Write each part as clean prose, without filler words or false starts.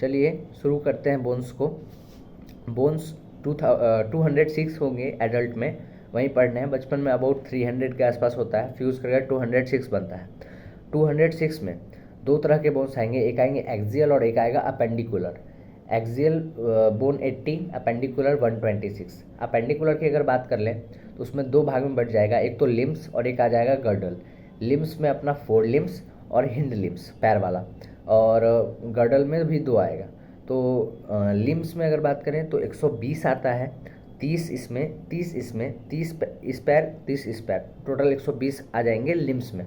चलिए शुरू करते हैं बोन्स को। बोन्स 206 होंगे एडल्ट में, वहीं पढ़ने हैं। बचपन में अबाउट 300 के आसपास होता है, फ्यूज़ करके 206 बनता है। 206 में दो तरह के बोन्स आएंगे, एक आएंगे एक्सियल और एक आएगा appendicular. Axial bone 80, appendicular 126। Appendicular की अगर बात कर लें तो उसमें दो भाग में बढ़ जाएगा, एक तो लिम्स और एक आ जाएगा गर्डल। लिम्स में अपना फोर लिम्स और हिंड लिम्स पैर वाला, और गर्डल में भी दो आएगा। तो लिम्स में अगर बात करें तो 120 आता है, 30 इसमें, 30 इसमें, 30 इस पैर, 30 इस पैर, टोटल 120 आ जाएंगे लिम्स में।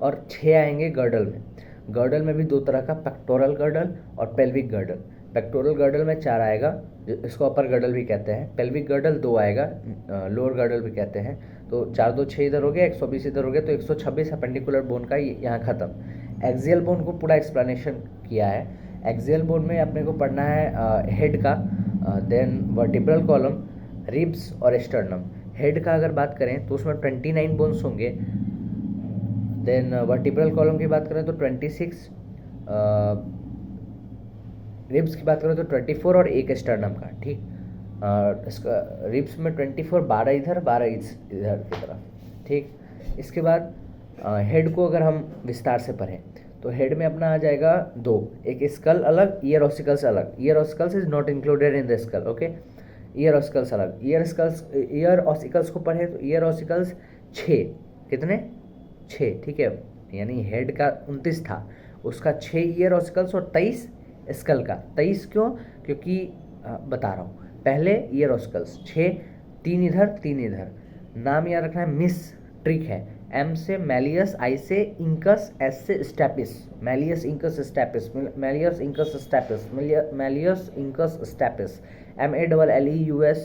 और 6 आएंगे गर्डल में। गर्डल में भी दो तरह का, पेक्टोरल गर्डल और पेल्विक गर्डल। पेक्टोरल गर्डल में 4 आएगा, इसको अपर गर्डल भी कहते हैं। पेल्विक गर्डल 2 आएगा, लोअर गर्डल भी कहते हैं। तो 4 2 6 इधर हो गया, 120 इधर हो गया, तो 126 अपेंडिकुलर बोन का यहाँ ख़त्म। एक्सियल बोन को पूरा एक्सप्लेनेशन किया है। एक्सियल बोन में अपने को पढ़ना है हेड का, देन वर्टिब्रल कॉलम, रिब्स और स्टर्नम। हेड का अगर बात करें तो उसमें 29 बोन्स होंगे। देन वर्टिब्रल कॉलम की बात करें तो 26, रिब्स की बात करें तो 24 और एक स्टर्नम का, ठीक। इसका रिब्स में 24, 12 इधर 12 इधर की तरफ, ठीक। इसके बाद हेड को अगर हम विस्तार से पढ़ें तो हेड में अपना आ जाएगा दो, एक स्कल अलग, ईयर ऑसिकल्स अलग। Ear ossicles is not included in the skull, okay. Ear ossicles अलग, ईयर ऑसिकल्स को पढ़े तो ईयर ऑसिकल्स 6, कितने 6, ठीक है। यानी हेड का 29 था, उसका 6 ईयर ऑसिकल्स और 23 स्कल का। 23 क्यों? क्योंकि बता रहा हूँ, पहले ईयर ऑसिकल्स 6, 3 इधर 3 इधर। नाम याद रखना है, मिस ट्रिक है। एम से मैलियस, आई से इंकस, एस से stapes. Malleus incus stapes, malleus incus stapes, malleus incus stapes. MALLEUS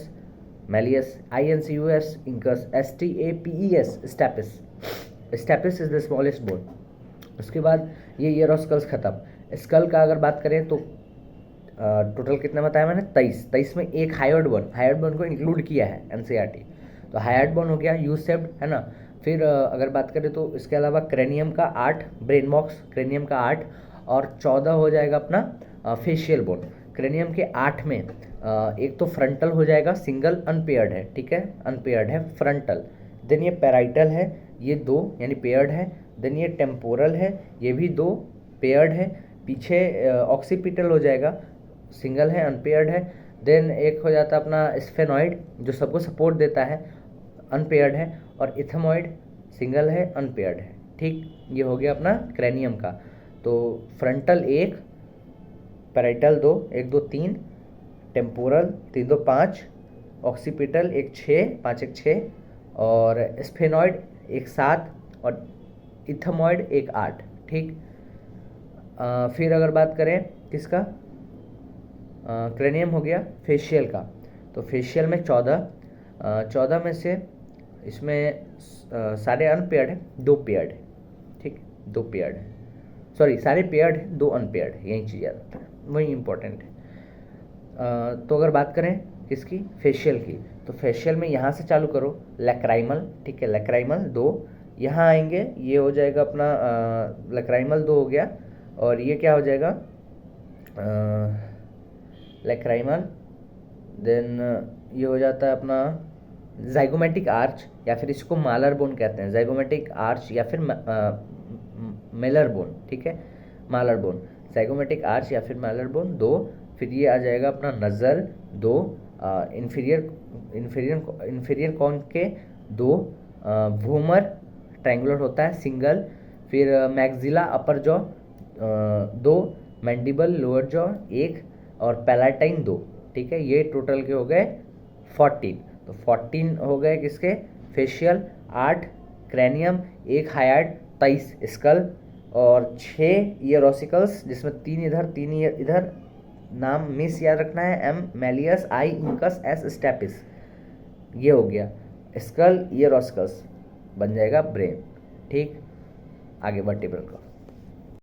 malleus, INCUS incus, STAPES stapes. Stapes is the smallest bone. उसके बाद ये ईयर ऑसिकल्स खत्म। स्कल का अगर बात करें तो टोटल कितना बताया मैंने, 23 में एक हाइड बोन को इंक्लूड किया है NCERT। तो हाइड बोन हो गया, यू शेप्ड, है ना। फिर अगर बात करें तो इसके अलावा क्रेनियम का 8, ब्रेन बॉक्स क्रेनियम का 8, और 14 हो जाएगा अपना फेशियल बोन। क्रेनियम के 8 में एक तो फ्रंटल हो जाएगा, सिंगल अनपेयर्ड है, ठीक है, अनपेयर्ड है फ्रंटल। देन ये पैराइटल है, ये 2 यानी पेयर्ड है। देन ये टेम्पोरल है, ये भी 2 पेयर्ड है। पीछे ऑक्सीपिटल हो जाएगा, सिंगल है, अनपेयर्ड है। देन एक हो जाता है अपना स्फेनॉइड, जो सबको सपोर्ट देता है, अनपेयर्ड है। और इथेमॉइड सिंगल है, अनपेयर्ड है, ठीक। ये हो गया अपना क्रेनियम का। तो फ्रंटल 1, पैराइटल 2, 1 2 3, टेम्पोरल 3 2 5, ऑक्सीपिटल 1 6, 5 1 6, और स्फेनॉइड 1 7, और इथेमॉइड 1 8, ठीक। फिर अगर बात करें किसका, क्रेनियम हो गया। फेशियल का, तो फेशियल में 14 में से इसमें सारे अनपेयर्ड है, 2 पेयर्ड है, ठीक, 2 पेयर्ड है, सॉरी सारे पेयर्ड है, 2 अनपेयर्ड है, यही चीज़ याद रखना है, वही इंपॉर्टेंट है। तो अगर बात करें किसकी, फेशियल की, तो फेशियल में यहाँ से चालू करो, लैक्राइमल, ठीक है, लैक्राइमल 2 यहाँ आएंगे, ये हो जाएगा अपना लैक्राइमल 2 हो गया। और ये क्या हो जाएगा, लैक्राइमल। देन ये हो जाता है अपना जाइगोमेटिक आर्च, या फिर इसको मालर बोन कहते हैं, जाइगोमेटिक आर्च या फिर मेलर बोन, ठीक है, मालर बोन, जाइगोमेटिक आर्च या फिर मालर बोन 2। फिर ये आ जाएगा अपना नज़र 2, इन्फीरियर कॉन के 2, वूमर ट्रायंगुलर होता है, सिंगल। फिर मैक्सिला अपर जॉ 2, मैंडिबल लोअर जॉ 1, और पैलाटाइन 2, ठीक है। ये टोटल के हो गए 14। तो 14 हो गए किसके, फेशियल 8, क्रेनियम 1, हाइड 23 स्कल, और 6 ईयर ऑसिकल्स, जिसमें 3 इधर 3 इधर। नाम मिस याद रखना है, M malleus, I incus, S stapes. ये हो गया स्कल, ईयर ऑसिकल्स, बन जाएगा ब्रेन, ठीक। आगे वर्टिब्रल का